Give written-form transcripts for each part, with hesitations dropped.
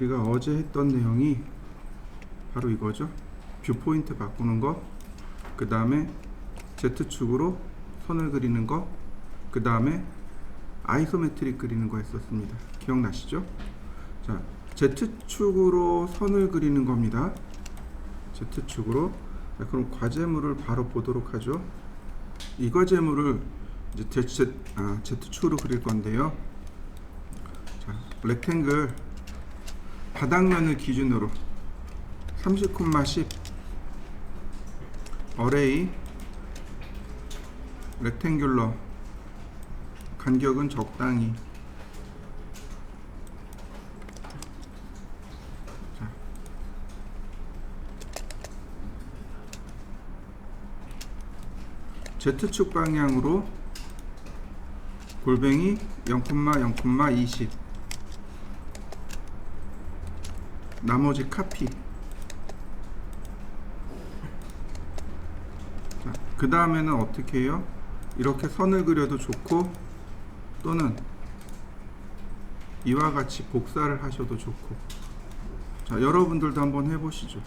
우리가 어제 했던 내용이 바로 이거죠. 뷰 포인트 바꾸는 거, 그 다음에 Z축으로 선을 그리는 거, 그 다음에 아이소메트릭 그리는 거 했었습니다. 기억나시죠? 자, Z축으로 선을 그리는 겁니다. Z축으로. 자, 그럼 과제물을 바로 보도록 하죠. 이 과제물을 이제 Z축으로 그릴 건데요. 자, 렉탱글 바닥면을 기준으로 30,10 어레이 렉탱귤러 간격은 적당히. 자, Z축 방향으로 골뱅이 0,0,20 나머지 카피. 그 다음에는 어떻게 해요? 이렇게 선을 그려도 좋고, 또는 이와 같이 복사를 하셔도 좋고. 자, 여러분들도 한번 해보시죠.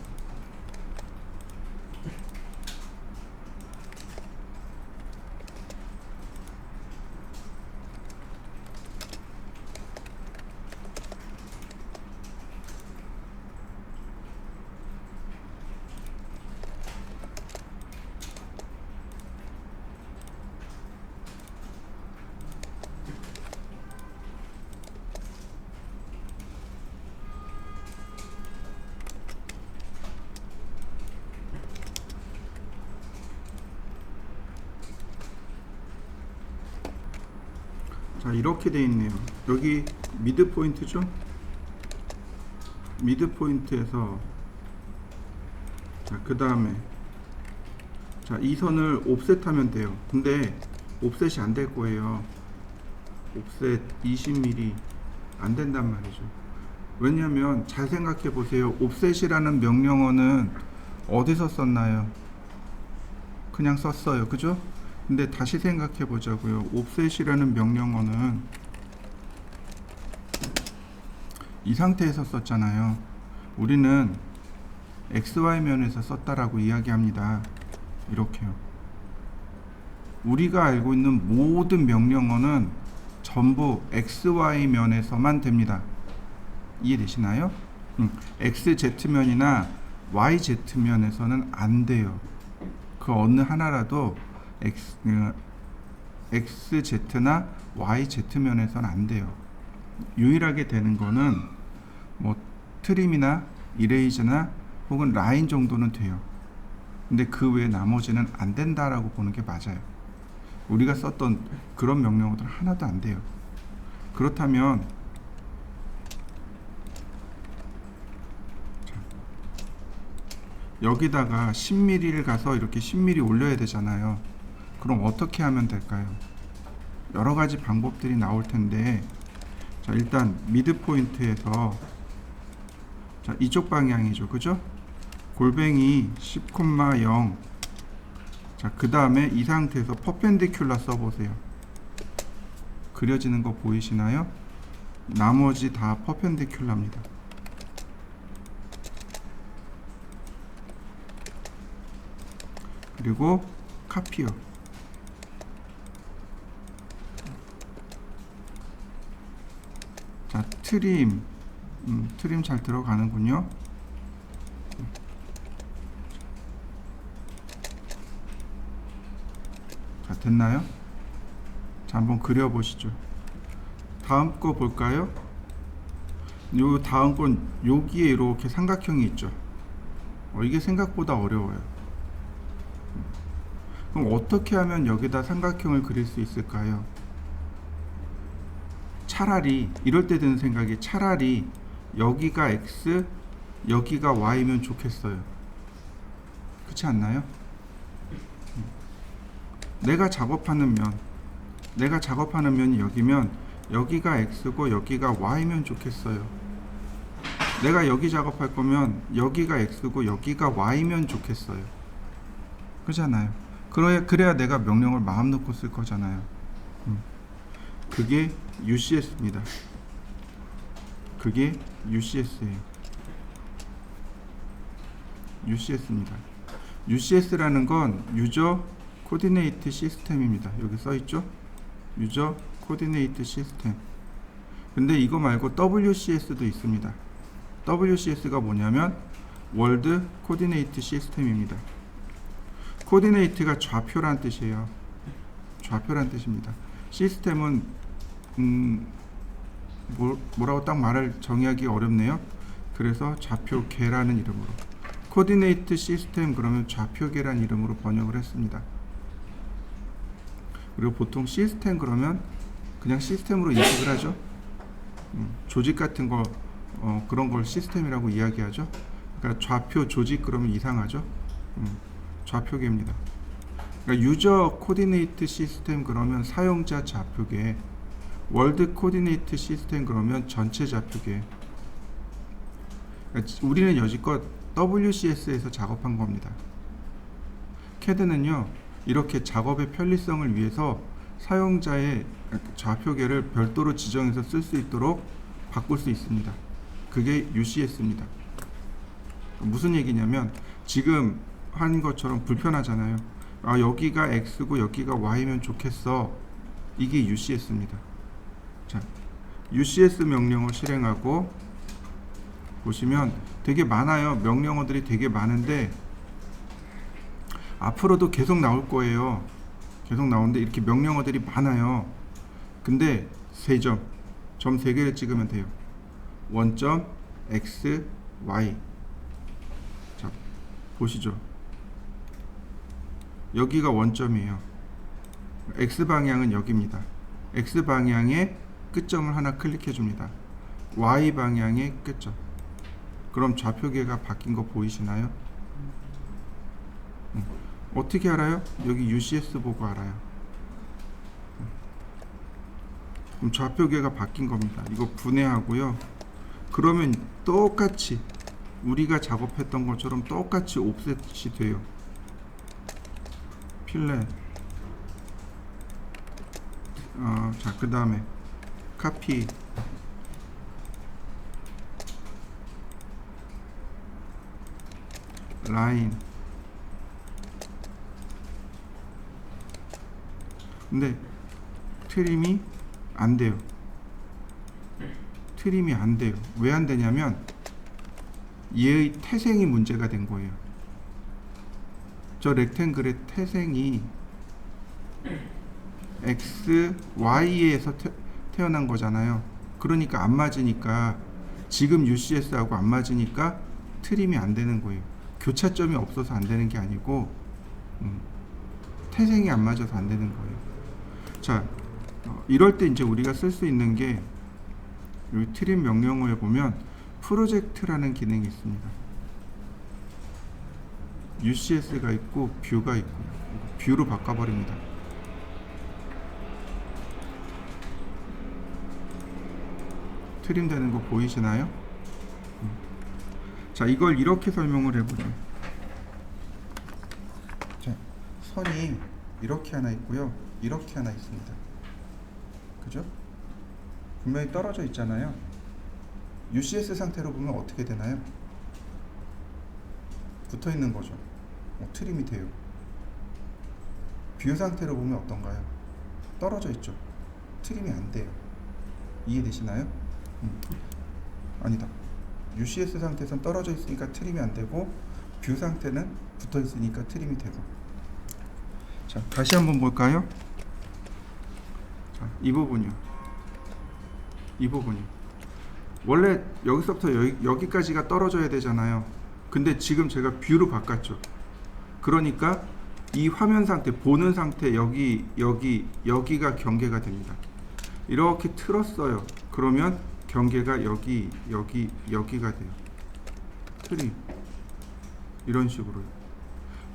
자, 이렇게 돼 있네요. 여기 미드 포인트죠? 미드 포인트에서, 자, 그 다음에, 자, 이 선을 옵셋하면 돼요. 근데 옵셋이 안 될 거예요. 옵셋 20mm 안 된단 말이죠. 왜냐면 잘 생각해 보세요. 옵셋이라는 명령어는 어디서 썼나요? 그냥 썼어요. 그죠? 근데 다시 생각해 보자고요. 옵셋이라는 명령어는 이 상태에서 썼잖아요. 우리는 XY면에서 썼다라고 이야기합니다. 이렇게요. 우리가 알고 있는 모든 명령어는 전부 XY면에서만 됩니다. 이해되시나요? XZ면이나 YZ면에서는 안 돼요. 그 어느 하나라도 XZ나 YZ면에서는 안 돼요. 유일하게 되는 거는 뭐 트림이나 이레이저나 혹은 라인 정도는 돼요. 근데 그 외에 나머지는 안 된다라고 보는 게 맞아요. 우리가 썼던 그런 명령어들 하나도 안 돼요. 그렇다면 여기다가 10mm를 가서 이렇게 10mm 올려야 되잖아요. 그럼 어떻게 하면 될까요? 여러 가지 방법들이 나올 텐데, 자, 일단 미드 포인트에서, 자, 이쪽 방향이죠. 그죠? 골뱅이 10,0. 자, 그 다음에 이 상태에서 퍼펜디큘러 써보세요. 그려지는 거 보이시나요? 나머지 다 퍼펜디큘러입니다. 그리고 카피어. 자, 트림. 트림 잘 들어가는군요. 자, 됐나요? 자, 한번 그려보시죠. 다음 거 볼까요? 요 다음 건 여기에 이렇게 삼각형이 있죠. 이게 생각보다 어려워요. 그럼 어떻게 하면 여기다 삼각형을 그릴 수 있을까요? 차라리 이럴 때 드는 생각이, 차라리 여기가 X, 여기가 Y면 좋겠어요. 그렇지 않나요? 내가 작업하는 면이 여기면 여기가 X고 여기가 Y면 좋겠어요. 내가 여기 작업할 거면 여기가 X고 여기가 Y면 좋겠어요. 그렇잖아요. 그래야 내가 명령을 마음 놓고 쓸 거잖아요. 그게 UCS입니다. 그게 UCS예요. UCS입니다. UCS라는 건 유저 코디네이트 시스템입니다. 여기 써 있죠? 유저 코디네이트 시스템. 근데 이거 말고 WCS도 있습니다. WCS가 뭐냐면 월드 코디네이트 시스템입니다. 코디네이트가 좌표란 뜻이에요. 좌표란 뜻입니다. 시스템은 뭐라고 딱 말을 정의하기 어렵네요. 그래서 좌표계라는 이름으로, 코디네이트 시스템 그러면 좌표계란 이름으로 번역을 했습니다. 그리고 보통 시스템 그러면 그냥 시스템으로 인식을 하죠. 조직 같은 거 그런 걸 시스템이라고 이야기하죠. 그러니까 좌표 조직 그러면 이상하죠. 좌표계입니다. 그러니까 유저 코디네이트 시스템 그러면 사용자 좌표계, 월드 코디네이트 시스템 그러면 전체 좌표계. 그러니까 우리는 여지껏 WCS에서 작업한 겁니다. CAD는요 이렇게 작업의 편리성을 위해서 사용자의 좌표계를 별도로 지정해서 쓸 수 있도록 바꿀 수 있습니다. 그게 UCS입니다. 무슨 얘기냐면 지금 한 것처럼 불편하잖아요. 아, 여기가 X고 여기가 Y면 좋겠어. 이게 UCS입니다. 자, UCS 명령어 실행하고 보시면 되게 많아요. 명령어들이 되게 많은데 앞으로도 계속 나올 거예요. 계속 나오는데 이렇게 명령어들이 많아요. 근데 점 3개를 찍으면 돼요. 원점 X, Y. 자, 보시죠. 여기가 원점이에요. X방향은 여기입니다. X방향의 끝점을 하나 클릭해 줍니다. Y방향의 끝점. 그럼 좌표계가 바뀐 거 보이시나요? 어떻게 알아요? 여기 UCS 보고 알아요. 그럼 좌표계가 바뀐 겁니다. 이거 분해하고요. 그러면 똑같이 우리가 작업했던 것처럼 똑같이 옵셋이 돼요. 필렛. 자, 그 다음에 카피. 라인. 근데 트림이 안 돼요. 트림이 안 돼요. 왜 안 되냐면 얘의 태생이 문제가 된 거예요. 저 렉탱글의 태생이 X, Y에서 태어난 거잖아요. 그러니까 안 맞으니까, 지금 UCS하고 안 맞으니까 트림이 안 되는 거예요. 교차점이 없어서 안 되는 게 아니고 태생이 안 맞아서 안 되는 거예요. 자, 이럴 때 이제 우리가 쓸 수 있는 게 여기 트림 명령어에 보면 프로젝트라는 기능이 있습니다. UCS가 있고 뷰가 있고, 뷰로 바꿔버립니다. 트림 되는 거 보이시나요? 자, 이걸 이렇게 설명을 해보죠. 자, 선이 이렇게 하나 있고요, 이렇게 하나 있습니다. 그죠? 분명히 떨어져 있잖아요. UCS 상태로 보면 어떻게 되나요? 붙어 있는 거죠. 트림이 돼요. 뷰 상태로 보면 어떤가요? 떨어져 있죠. 트림이 안 돼요. 이해되시나요? 아니다. UCS 상태에선 떨어져 있으니까 트림이 안 되고, 뷰 상태는 붙어 있으니까 트림이 되고. 자, 다시 한번 볼까요? 자, 이 부분이요. 이 부분이요. 원래 여기서부터 여기까지가 떨어져야 되잖아요. 근데 지금 제가 뷰로 바꿨죠. 그러니까 이 화면 상태, 보는 상태, 여기가 경계가 됩니다. 이렇게 틀었어요. 그러면 경계가 여기가 돼요. 트림. 이런 식으로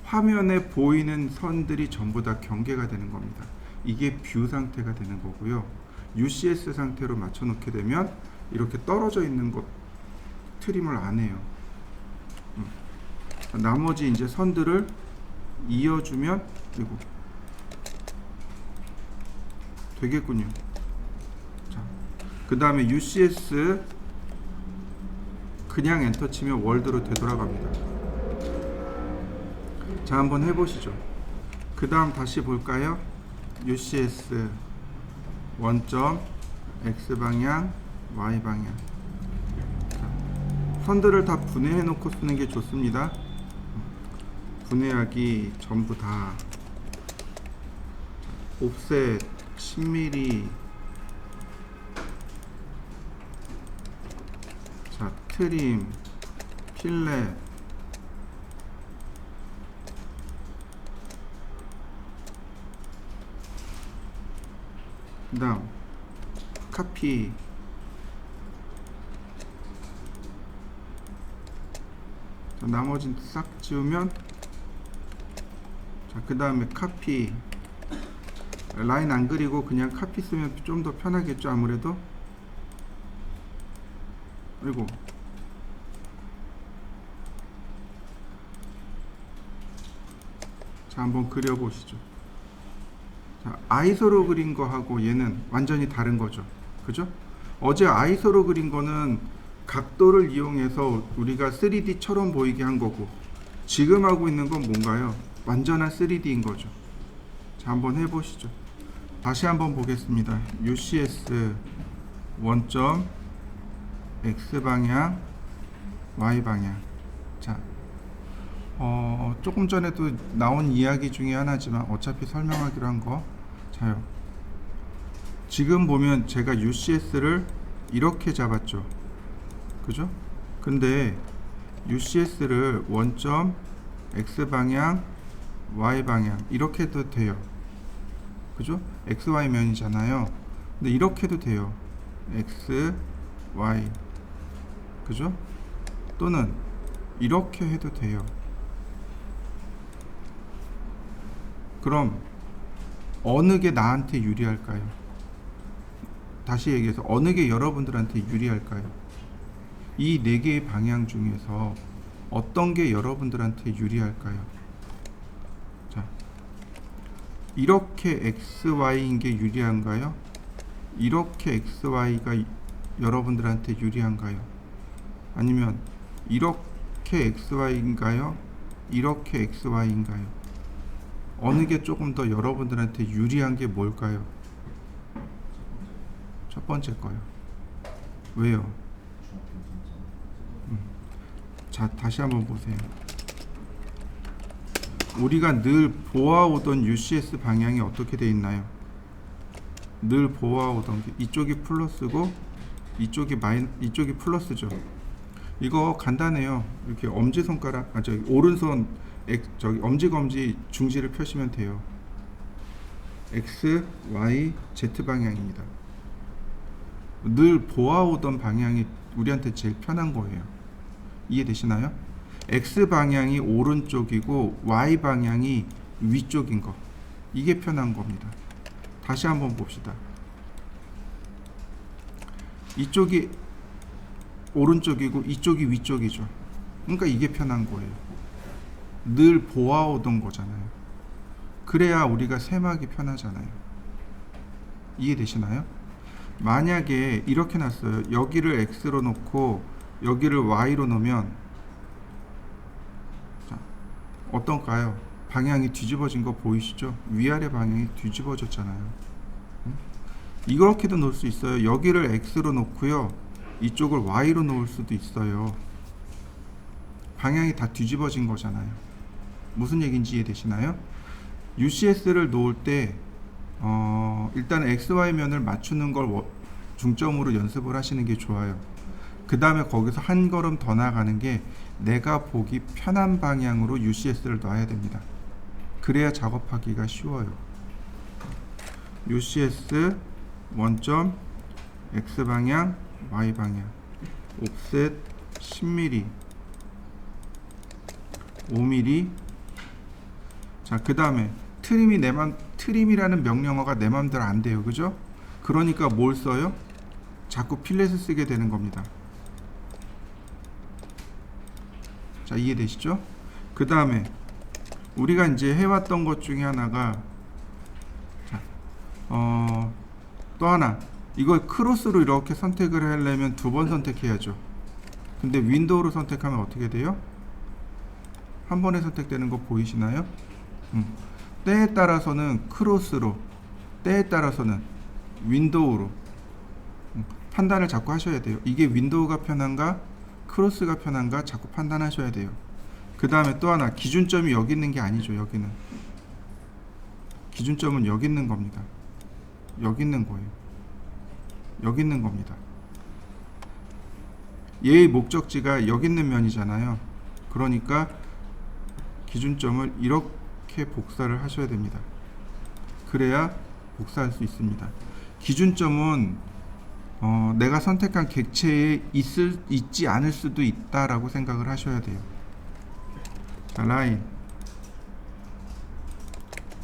화면에 보이는 선들이 전부 다 경계가 되는 겁니다. 이게 뷰 상태가 되는 거고요. UCS 상태로 맞춰 놓게 되면 이렇게 떨어져 있는 것 트림을 안 해요. 나머지 이제 선들을 이어주면 그리고 되겠군요. 자, 그 다음에 UCS 그냥 엔터 치면 월드로 되돌아갑니다. 자, 한번 해보시죠. 그 다음 다시 볼까요? UCS 원점 X방향 Y방향. 선들을 다 분해해 놓고 쓰는 게 좋습니다. 분해하기 전부 다 옵셋 10mm. 자, 트림, 필렛, 그 다음 카피, 자, 나머지는 싹 지우면, 자, 그 다음에 카피. 라인 안 그리고 그냥 카피 쓰면 좀 더 편하겠죠, 아무래도. 그리고 자, 한번 그려보시죠. 자, 아이소로 그린 거하고 얘는 완전히 다른 거죠, 그죠? 어제 아이소로 그린 거는 각도를 이용해서 우리가 3D처럼 보이게 한 거고, 지금 하고 있는 건 뭔가요? 완전한 3D인 거죠. 자, 한번 해보시죠. 다시 한번 보겠습니다. UCS 원점 X방향 Y방향. 자, 조금 전에도 나온 이야기 중에 하나지만 어차피 설명하기로 한 거. 자요, 지금 보면 제가 UCS를 이렇게 잡았죠, 그죠? 근데 UCS를 원점 X방향 Y방향 이렇게 해도 돼요, 그죠? XY 면이잖아요. 근데 이렇게 해도 돼요. X, Y, 그죠? 또는 이렇게 해도 돼요. 그럼 어느 게 나한테 유리할까요? 다시 얘기해서 어느 게 여러분들한테 유리할까요? 이 네 개의 방향 중에서 어떤 게 여러분들한테 유리할까요? 자, 이렇게 XY인 게 유리한가요? 이렇게 XY가 여러분들한테 유리한가요? 아니면 이렇게 XY인가요? 이렇게 XY인가요? 어느 게 조금 더 여러분들한테 유리한 게 뭘까요? 첫 번째 거요. 왜요? 자, 다시 한번 보세요. 우리가 늘 보아오던 UCS 방향이 어떻게 돼 있나요? 늘 보아오던 게 이쪽이 플러스고 이쪽이 플러스죠. 이거 간단해요. 이렇게 엄지손가락, 저기 오른손 저기 엄지 중지를 펴시면 돼요. X, Y, Z 방향입니다. 늘 보아오던 방향이 우리한테 제일 편한 거예요. 이해되시나요? X 방향이 오른쪽이고 Y 방향이 위쪽인 거, 이게 편한 겁니다. 다시 한번 봅시다. 이쪽이 오른쪽이고 이쪽이 위쪽이죠. 그러니까 이게 편한 거예요. 늘 보아오던 거잖아요. 그래야 우리가 셈하기 편하잖아요. 이해되시나요? 만약에 이렇게 놨어요. 여기를 X로 놓고 여기를 Y로 놓으면, 자, 어떤가요? 방향이 뒤집어진 거 보이시죠? 위아래 방향이 뒤집어졌잖아요. 이렇게도 놓을 수 있어요. 여기를 X로 놓고요, 이쪽을 Y로 놓을 수도 있어요. 방향이 다 뒤집어진 거잖아요. 무슨 얘기인지 이해되시나요? UCS를 놓을 때 일단 XY 면을 맞추는 걸 중점으로 연습을 하시는 게 좋아요. 그 다음에 거기서 한 걸음 더 나가는 게 내가 보기 편한 방향으로 UCS를 놔야 됩니다. 그래야 작업하기가 쉬워요. UCS 원점 X방향 Y방향 옵셋 10mm 5mm. 자, 그 다음에 트림이라는 명령어가 내 맘대로 안 돼요, 그죠? 그러니까 뭘 써요? 자꾸 필렛을 쓰게 되는 겁니다. 자, 이해되시죠? 그 다음에 우리가 이제 해왔던 것 중에 하나가, 자, 또 하나, 이걸 크로스로 이렇게 선택을 하려면 두 번 선택해야죠. 근데 윈도우로 선택하면 어떻게 돼요? 한 번에 선택되는 거 보이시나요? 때에 따라서는 크로스로, 때에 따라서는 윈도우로 판단을 자꾸 하셔야 돼요. 이게 윈도우가 편한가 크로스가 편한가 자꾸 판단하셔야 돼요. 그 다음에 또 하나, 기준점이 여기 있는 게 아니죠. 여기는 기준점은 여기 있는 겁니다. 여기 있는 거예요. 여기 있는 겁니다. 얘의 목적지가 여기 있는 면이잖아요. 그러니까 기준점을 이렇게 복사를 하셔야 됩니다. 그래야 복사할 수 있습니다. 기준점은 내가 선택한 객체에 있지 않을 수도 있다라고 생각을 하셔야 돼요. 자, 라인,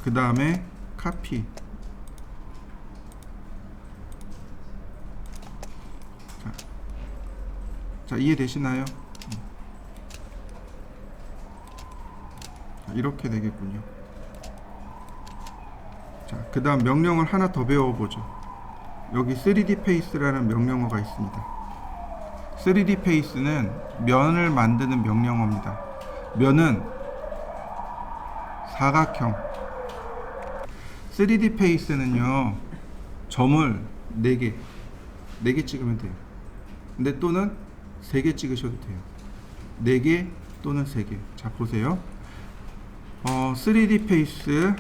그 다음에 카피. 자, 이해되시나요? 자, 이렇게 되겠군요. 자, 그 다음 명령을 하나 더 배워보죠. 여기 3D 페이스라는 명령어가 있습니다. 3D 페이스는 면을 만드는 명령어입니다. 면은 사각형. 3D 페이스는요, 점을 4개 찍으면 돼요. 근데 또는 3개 찍으셔도 돼요. 4개 또는 3개. 자, 보세요. 3D 페이스,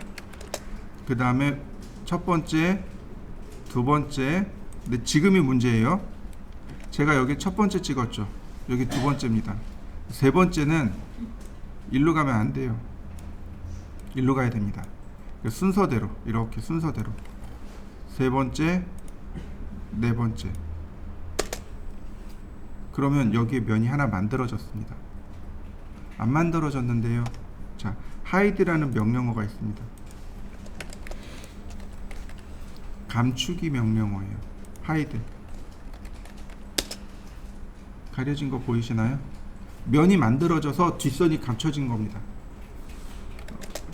그 다음에 첫 번째, 두 번째. 근데 지금이 문제예요. 제가 여기 첫 번째 찍었죠. 여기 두 번째입니다. 세 번째는 일로 가면 안 돼요. 일로 가야 됩니다. 순서대로, 이렇게 순서대로. 세 번째, 네 번째. 그러면 여기에 면이 하나 만들어졌습니다. 안 만들어졌는데요. 자, hide라는 명령어가 있습니다. 감추기 명령어예요. hide. 가려진 거 보이시나요? 면이 만들어져서 뒷선이 감춰진 겁니다.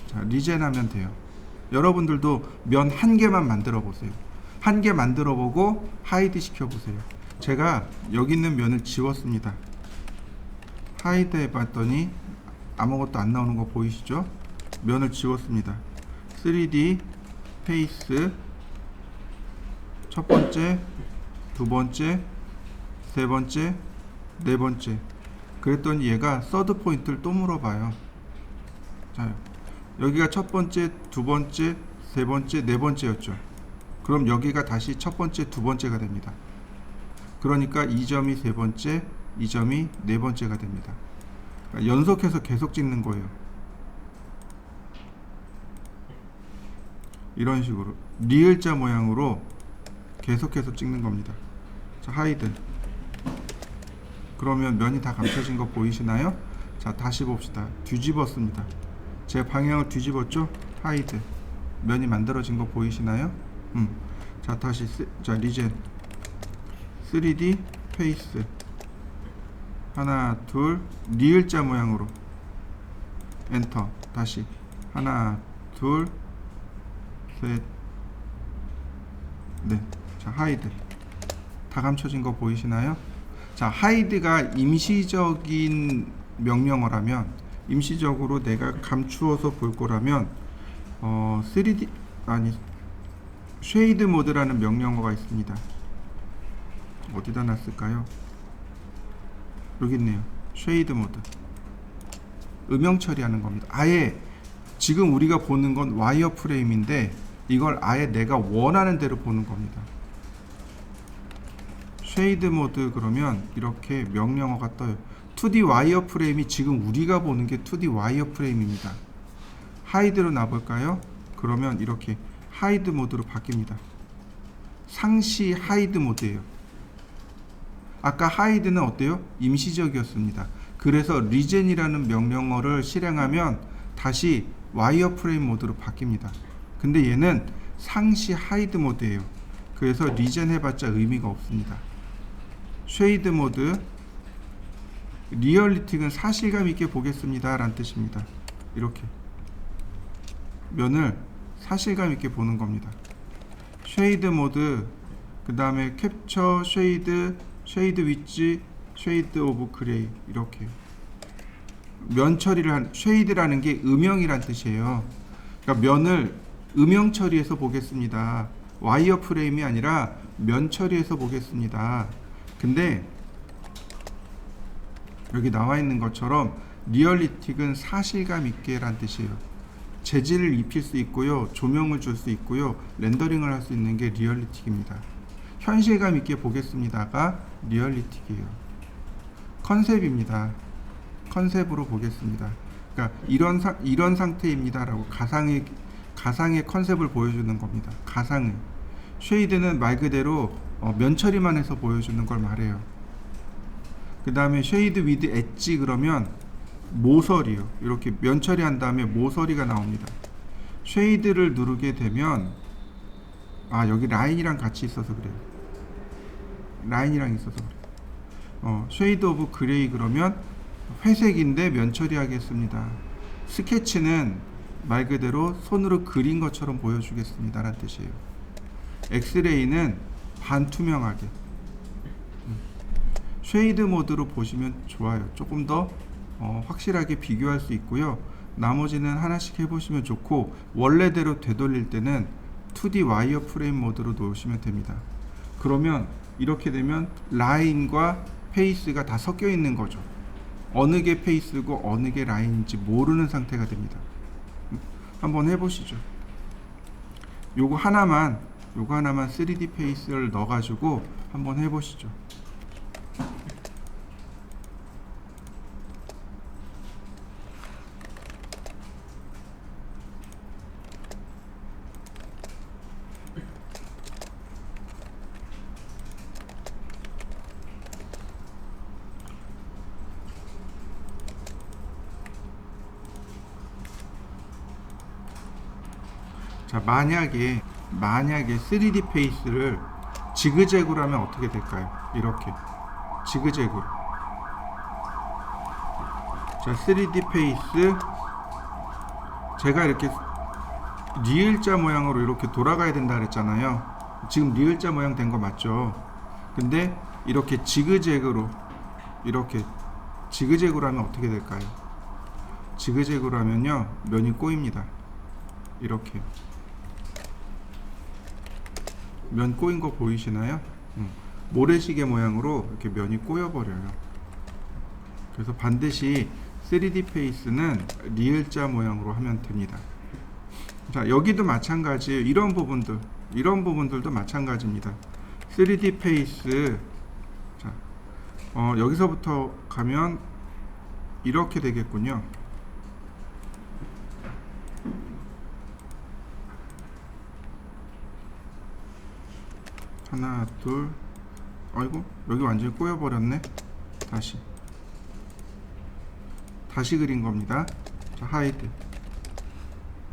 자, 리젠 하면 돼요. 여러분들도 면 한 개만 만들어 보세요. 한 개 만들어 보고 하이드 시켜 보세요. 제가 여기 있는 면을 지웠습니다. 하이드 해봤더니 아무것도 안 나오는 거 보이시죠? 면을 지웠습니다. 3D 페이스, 첫 번째, 두 번째, 세 번째, 네 번째. 그랬더니 얘가 서드 포인트를 또 물어봐요. 자, 여기가 첫 번째, 두 번째, 세 번째, 네 번째였죠. 그럼 여기가 다시 첫 번째, 두 번째가 됩니다. 그러니까 이 점이 세 번째, 이 점이 네 번째가 됩니다. 그러니까 연속해서 계속 찍는 거예요. 이런 식으로 리을자 모양으로 계속해서 찍는 겁니다. 자, 하이드. 그러면 면이 다 감춰진 거 보이시나요? 자, 다시 봅시다. 뒤집었습니다. 제 방향을 뒤집었죠? 하이드. 면이 만들어진 거 보이시나요? 자, 다시 자, 리젠. 3D 페이스. 하나, 둘, 리을자 모양으로. 엔터. 다시. 하나, 둘, 셋, 넷. 자, 하이드. 다 감춰진 거 보이시나요? 자, 하이드가 임시적인 명령어라면, 임시적으로 내가 감추어서 볼 거라면 3D 아니 쉐이드 모드라는 명령어가 있습니다. 어디다 놨을까요? 여기 있네요. 쉐이드 모드. 음영 처리하는 겁니다. 아예 지금 우리가 보는 건 와이어 프레임인데 이걸 아예 내가 원하는 대로 보는 겁니다. 쉐이드 모드 그러면 이렇게 명령어가 떠요. 2D 와이어 프레임이 지금 우리가 보는 게 2D 와이어 프레임입니다. 하이드로 놔볼까요? 그러면 이렇게 하이드 모드로 바뀝니다. 상시 하이드 모드예요. 아까 하이드는 어때요? 임시적이었습니다. 그래서 리젠이라는 명령어를 실행하면 다시 와이어 프레임 모드로 바뀝니다. 근데 얘는 상시 하이드 모드예요. 그래서 리젠 해봤자 의미가 없습니다. 쉐이드 모드, 리얼리틱은 사실감 있게 보겠습니다 라는 뜻입니다. 이렇게 면을 사실감 있게 보는 겁니다. 쉐이드 모드, 그 다음에 캡처 쉐이드, 쉐이드 윗지, 쉐이드 오브 그레이 이렇게 면 처리를 한 쉐이드라는 게 음영이란 뜻이에요. 그러니까 면을 음영 처리해서 보겠습니다. 와이어 프레임이 아니라 면 처리해서 보겠습니다. 근데 여기 나와 있는 것처럼 리얼리틱은 사실감 있게란 뜻이에요. 재질을 입힐 수 있고요, 조명을 줄 수 있고요, 렌더링을 할 수 있는 게 리얼리틱입니다. 현실감 있게 보겠습니다가 리얼리틱이에요. 컨셉입니다. 컨셉으로 보겠습니다. 그러니까 이런 상태입니다라고 가상의 컨셉을 보여주는 겁니다. 가상의. 쉐이드는 말 그대로 면 처리만 해서 보여주는 걸 말해요. 그 다음에 쉐이드 위드 엣지 그러면 모서리요. 이렇게 면 처리한 다음에 모서리가 나옵니다. 쉐이드를 누르게 되면 여기 라인이랑 같이 있어서 그래요. 라인이랑 있어서 그래요. 쉐이드 오브 그레이 그러면 회색인데 면 처리하겠습니다. 스케치는 말 그대로 손으로 그린 것처럼 보여주겠습니다 라는 뜻이에요. 엑스레이는 반투명하게. 쉐이드 모드로 보시면 좋아요. 조금 더 확실하게 비교할 수 있고요. 나머지는 하나씩 해보시면 좋고, 원래대로 되돌릴 때는 2D 와이어 프레임 모드로 놓으시면 됩니다. 그러면 이렇게 되면 라인과 페이스가 다 섞여 있는 거죠. 어느 게 페이스고 어느 게 라인인지 모르는 상태가 됩니다. 한번 해보시죠. 요거 하나만 3D 페이스를 넣어가지고 한번 해보시죠. 자, 만약에 3D 페이스를 지그재그로 하면 어떻게 될까요? 이렇게 지그재그로. 자, 3D 페이스 제가 이렇게 리을자 모양으로 이렇게 돌아가야 된다 그랬잖아요. 지금 리을자 모양 된 거 맞죠? 근데 이렇게 지그재그로 하면 어떻게 될까요? 지그재그로 하면요, 면이 꼬입니다. 이렇게 면 꼬인 거 보이시나요? 모래시계 모양으로 이렇게 면이 꼬여버려요. 그래서 반드시 3D 페이스는 리을자 모양으로 하면 됩니다. 자, 여기도 마찬가지예요. 이런 부분들도 마찬가지입니다. 3D 페이스, 자, 여기서부터 가면 이렇게 되겠군요. 하나, 둘, 아이고, 여기 완전히 꼬여버렸네. 다시 그린 겁니다. 자, 하이드.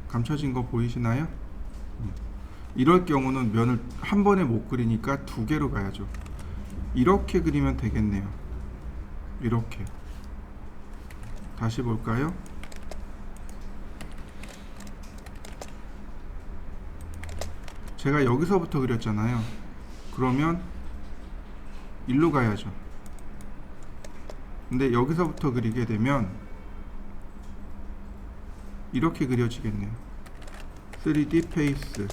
감춰진 거 보이시나요? 이럴 경우는 면을 한 번에 못 그리니까 두 개로 가야죠. 이렇게 그리면 되겠네요. 이렇게. 다시 볼까요? 제가 여기서부터 그렸잖아요. 그러면 일로 가야죠. 근데 여기서부터 그리게 되면 이렇게 그려지겠네요. 3D 페이스.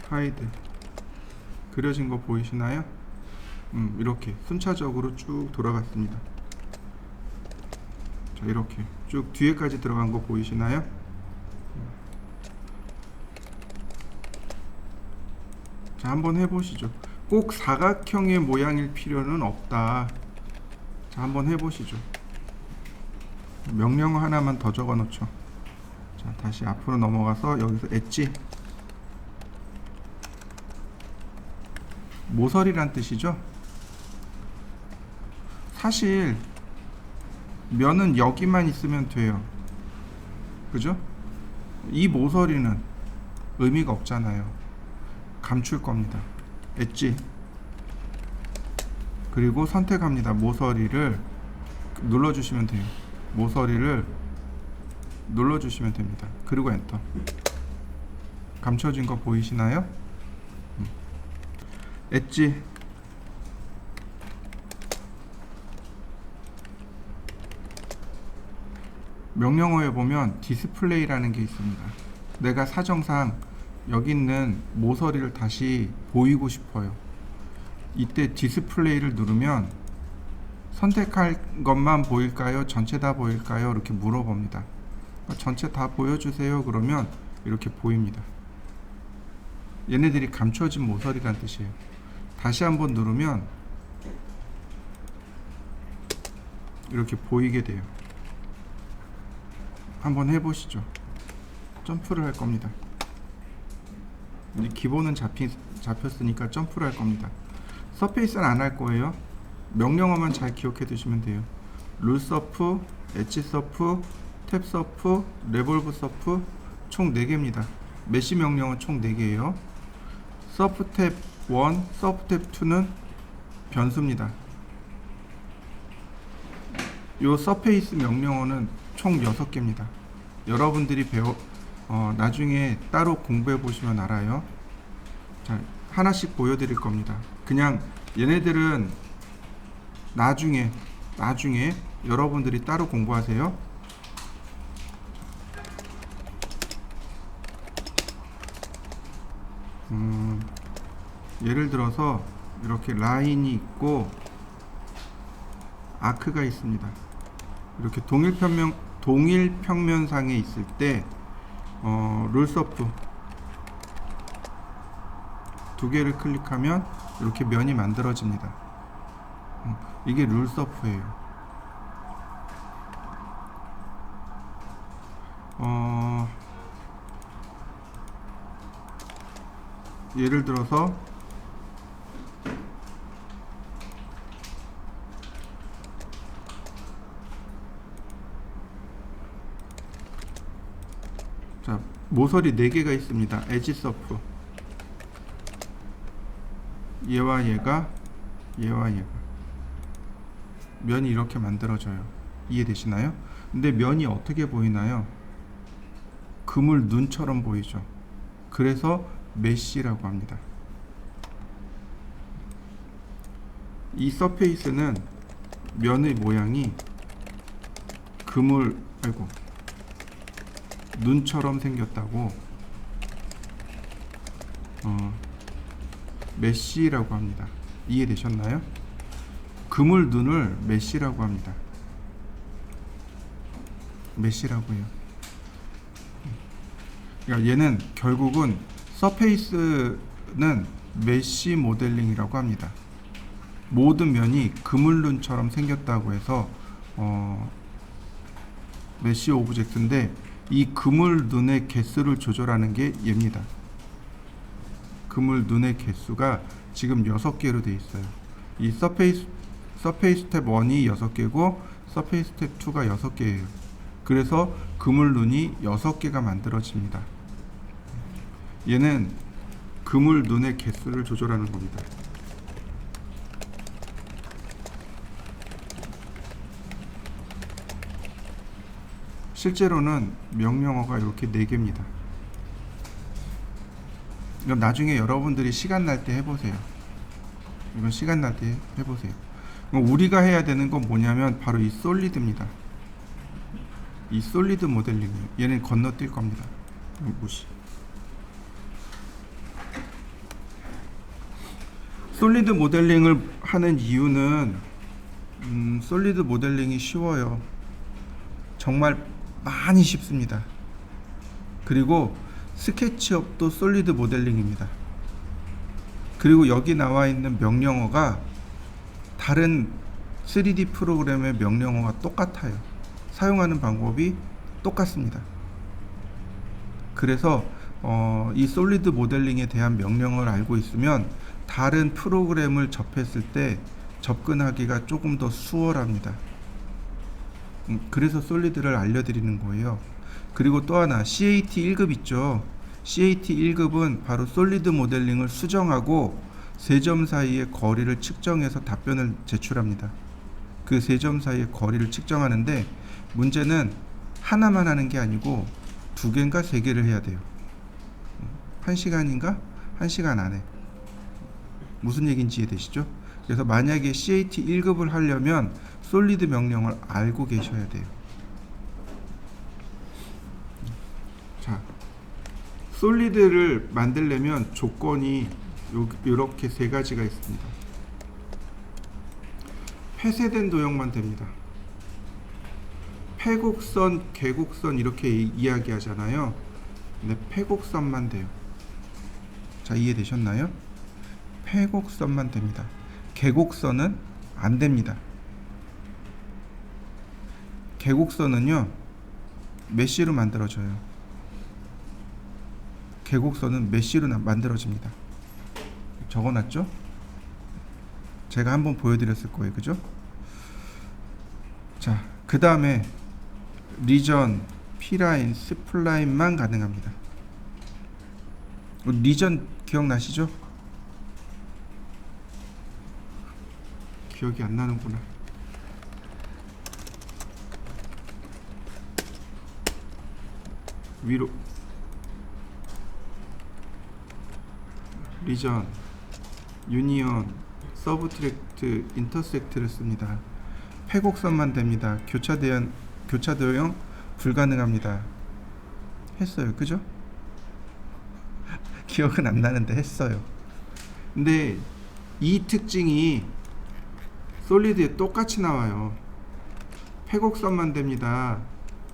하이드. 그려진 거 보이시나요? 이렇게 순차적으로 쭉 돌아갔습니다. 자, 이렇게 쭉 뒤에까지 들어간 거 보이시나요? 자, 한번 해보시죠. 꼭 사각형의 모양일 필요는 없다. 자, 한번 해보시죠. 명령 하나만 더 적어 놓죠. 자, 다시 앞으로 넘어가서 여기서 엣지, 모서리란 뜻이죠. 사실 면은 여기만 있으면 돼요. 그죠? 이 모서리는 의미가 없잖아요. 감출 겁니다. 엣지. 그 그리고 선택합니다. 모서리를 눌러주시면 돼요. 모서리를 눌러주시면 됩니다. 그리고 엔터. 감춰진 거 보이시나요? 엣지 명령어에 보면 디스플레이라는 게 있습니다. 내가 사정상 여기 있는 모서리를 다시 보이고 싶어요. 이때 디스플레이를 누르면 선택할 것만 보일까요? 전체 다 보일까요? 이렇게 물어봅니다. 전체 다 보여주세요. 그러면 이렇게 보입니다. 얘네들이 감춰진 모서리란 뜻이에요. 다시 한번 누르면 이렇게 보이게 돼요. 한번 해보시죠. 점프를 할 겁니다. 기본은 잡혔으니까 점프를 할 겁니다. 서페이스는 안 할 거예요. 명령어만 잘 기억해 두시면 돼요. 룰 서프, 엣지 서프, 탭 서프, 레볼브 서프 총 4개입니다. 메시 명령은 총 4개예요. 서프 탭 1, 서프 탭 2는 변수입니다. 요 서페이스 명령어는 총 6개입니다. 여러분들이 나중에 따로 공부해 보시면 알아요. 자, 하나씩 보여드릴 겁니다. 그냥 얘네들은 나중에 여러분들이 따로 공부하세요. 예를 들어서 이렇게 라인이 있고 아크가 있습니다. 이렇게 동일 평면상에 있을 때 룰서프 2개를 클릭하면 이렇게 면이 만들어집니다. 이게 룰서프예요. 예를 들어서 자, 모서리 4개가 있습니다. 엣지 서프 얘와 얘가 면이 이렇게 만들어져요. 이해되시나요? 근데 면이 어떻게 보이나요? 그물 눈처럼 보이죠. 그래서 메쉬라고 합니다. 이 서페이스는 면의 모양이 눈처럼 생겼다고 메쉬라고 합니다. 이해되셨나요? 그물 눈을 메쉬라고 합니다. 메쉬라고 해요. 그러니까 얘는 결국은 서페이스는 메쉬 모델링이라고 합니다. 모든 면이 그물 눈처럼 생겼다고 해서 메쉬 오브젝트인데 이 그물 눈의 개수를 조절하는 게 얘입니다. 그물 눈의 개수가 지금 6개로 되어 있어요. 이 서페이스 탭 1이 6개고 서페이스 탭 2가 6개예요. 그래서 그물 눈이 6개가 만들어집니다. 얘는 그물 눈의 개수를 조절하는 겁니다. 실제로는 명령어가 이렇게 4개입니다. 이건 나중에 여러분들이 시간 날 때 해보세요. 이건 시간 날 때 해보세요. 우리가 해야 되는 건 뭐냐면 바로 이 솔리드입니다. 이 솔리드 모델링이에요. 얘는 건너뛸 겁니다. 무시. 솔리드 모델링을 하는 이유는 솔리드 모델링이 쉬워요. 정말 많이 쉽습니다. 그리고 스케치업도 솔리드 모델링입니다. 그리고 여기 나와 있는 명령어가 다른 3D 프로그램의 명령어가 똑같아요. 사용하는 방법이 똑같습니다. 그래서 이 솔리드 모델링에 대한 명령어를 알고 있으면 다른 프로그램을 접했을 때 접근하기가 조금 더 수월합니다. 그래서 솔리드를 알려드리는 거예요. 그리고 또 하나 CAT 1급 있죠. CAT 1급은 바로 솔리드 모델링을 수정하고 세 점 사이의 거리를 측정해서 답변을 제출합니다. 그 세 점 사이의 거리를 측정하는데 문제는 하나만 하는 게 아니고 2개인가 3개를 해야 돼요. 1시간인가? 1시간 안에. 무슨 얘기인지 이해되시죠? 그래서 만약에 CAT 1급을 하려면 솔리드 명령을 알고 계셔야 돼요. 자, 솔리드를 만들려면 조건이 이렇게 3가지가 있습니다. 폐쇄된 도형만 됩니다. 폐곡선, 계곡선 이렇게 이야기하잖아요. 근데 폐곡선만 돼요. 자, 이해되셨나요? 폐곡선만 됩니다. 계곡선은 안 됩니다. 계곡선은요, 메쉬로 만들어져요. 계곡선은 메쉬로 만들어집니다. 적어놨죠? 제가 한번 보여드렸을 거예요. 그죠? 자, 그 다음에 리전, P라인, 스플라인만 가능합니다. 리전 기억나시죠? 기억이 안 나는구나. 위로 리전, 유니온, 서브트랙트, 인터섹트를 씁니다. 폐곡선만 됩니다. 교차 도형 불가능합니다. 했어요. 그죠? 기억은 안 나는데 했어요. 근데 이 특징이 솔리드에 똑같이 나와요. 폐곡선만 됩니다.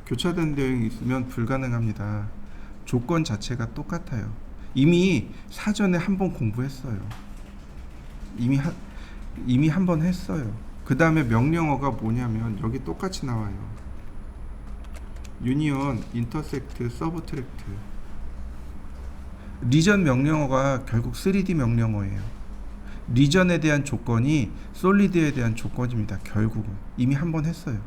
교차된 도형이 있으면 불가능합니다. 조건 자체가 똑같아요. 이미 사전에 한번 공부했어요. 이미 한번 했어요. 그 다음에 명령어가 뭐냐면 여기 똑같이 나와요. 유니온, 인터섹트, 서브트랙트. 리전 명령어가 결국 3D 명령어예요. 리전에 대한 조건이 솔리드에 대한 조건입니다. 결국은 이미 한번 했어요.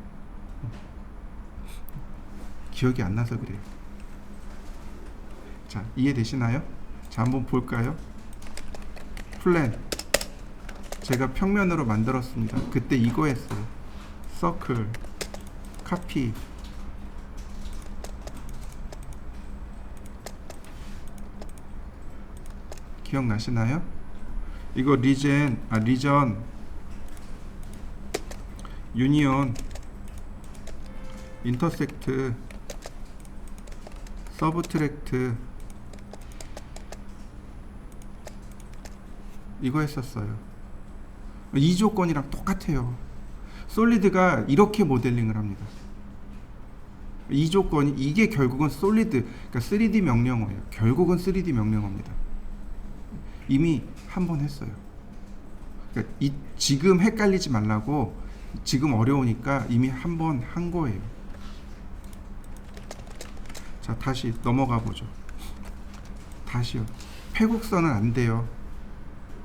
기억이 안 나서 그래요. 자, 이해되시나요? 자, 한번 볼까요? 플랜. 제가 평면으로 만들었습니다. 그때 이거 했어요. 서클, 카피. 기억나시나요? 이거 리전, 유니온, 인터섹트, 서브트랙트 이거 했었어요. 이 조건이랑 똑같아요. 솔리드가 이렇게 모델링을 합니다. 이 조건이 이게 결국은 솔리드, 그러니까 3D 명령어예요. 결국은 3D 명령어입니다. 이미 한번 했어요. 그러니까 지금 헷갈리지 말라고, 지금 어려우니까 이미 한번 한 거예요. 자, 다시 넘어가 보죠. 다시요. 폐곡선은 안 돼요.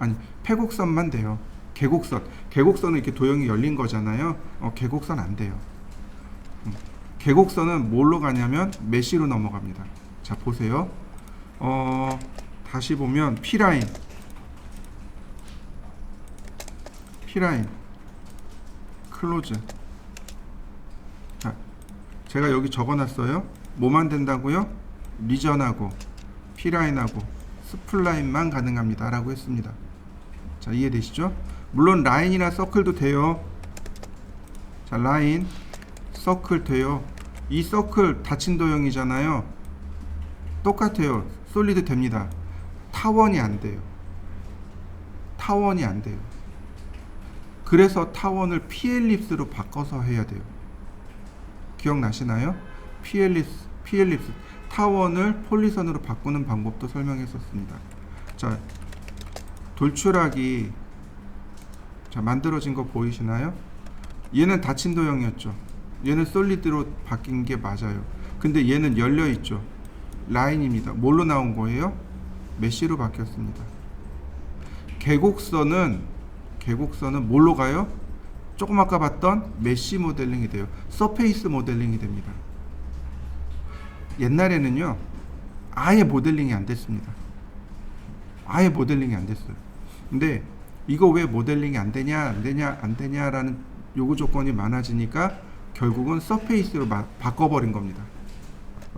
아니, 폐곡선만 돼요. 계곡선은 이렇게 도형이 열린 거잖아요. 계곡선 안 돼요. 계곡선은 뭘로 가냐면 메쉬로 넘어갑니다. 자, 보세요. 다시 보면 P라인, 클로즈. 자, 제가 여기 적어놨어요. 뭐만 된다고요? 리전하고 P라인하고 스플라인만 가능합니다 라고 했습니다. 자, 이해되시죠? 물론 라인이나 서클도 돼요. 자, 라인, 서클 돼요. 이 서클 닫힌 도형이잖아요. 똑같아요. 솔리드 됩니다. 타원이 안 돼요. 그래서 타원을 P엘립스로 바꿔서 해야 돼요. 기억나시나요? P엘립스. 타원을 폴리선으로 바꾸는 방법도 설명했었습니다. 자, 돌출하기. 자, 만들어진 거 보이시나요? 얘는 닫힌 도형이었죠. 얘는 솔리드로 바뀐 게 맞아요. 근데 얘는 열려 있죠. 라인입니다. 뭘로 나온 거예요? 메쉬로 바뀌었습니다. 계곡선은 뭘로 가요? 조금 아까 봤던 메쉬 모델링이 돼요. 서페이스 모델링이 됩니다. 옛날에는요, 아예 모델링이 안 됐습니다. 아예 모델링이 안 됐어요. 근데 이거 왜 모델링이 안 되냐, 안 되냐, 안 되냐라는 요구 조건이 많아지니까 결국은 서페이스로 바꿔버린 겁니다.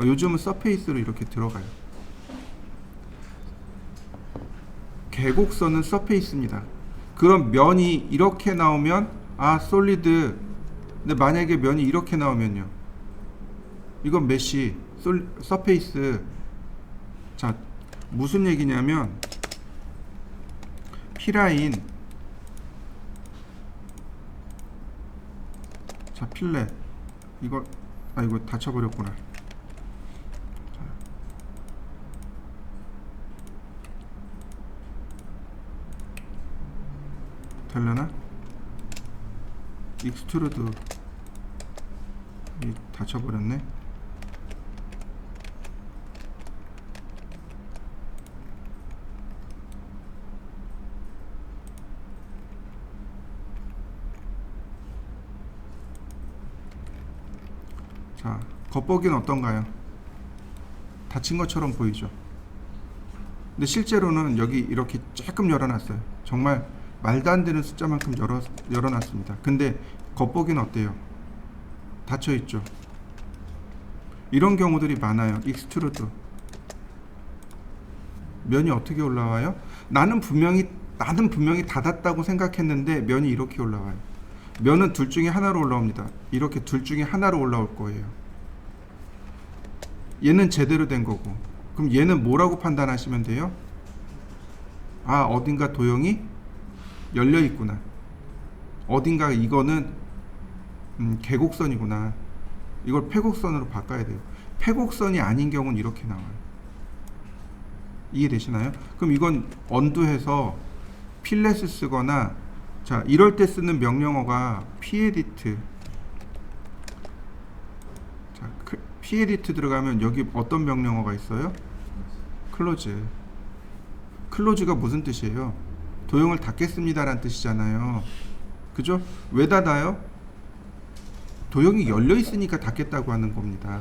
요즘은 서페이스로 이렇게 들어가요. 계곡선은 서페이스입니다. 그럼 면이 이렇게 나오면 아 솔리드. 근데 만약에 면이 이렇게 나오면요, 이건 메쉬 서페이스. 자, 무슨 얘기냐면 P라인, 자 필렛, 이거 이거 닫혀버렸구나. 될려나? 익스트루드 닫혀버렸네. 자, 겉보기는 어떤가요? 닫힌 것처럼 보이죠? 근데 실제로는 여기 이렇게 조금 열어놨어요. 정말 말도 안 되는 숫자만큼 열어놨습니다. 근데 겉보기는 어때요? 닫혀있죠? 이런 경우들이 많아요. 익스트루드. 면이 어떻게 올라와요? 나는 분명히 닫았다고 생각했는데 면이 이렇게 올라와요. 면은 둘 중에 하나로 올라옵니다. 이렇게 둘 중에 하나로 올라올 거예요. 얘는 제대로 된 거고, 그럼 얘는 뭐라고 판단하시면 돼요? 아, 어딘가 도형이 열려 있구나. 어딘가 이거는 계곡선이구나. 이걸 폐곡선으로 바꿔야 돼요. 폐곡선이 아닌 경우는 이렇게 나와요. 이해되시나요? 그럼 이건 언두해서 필렛을 쓰거나, 자, 이럴 때 쓰는 명령어가 pEdit. 자, pEdit 들어가면 여기 어떤 명령어가 있어요? 클로즈. 클로즈가 무슨 뜻이에요? 도형을 닫겠습니다라는 뜻이잖아요. 그죠? 왜 닫아요? 도형이 열려 있으니까 닫겠다고 하는 겁니다.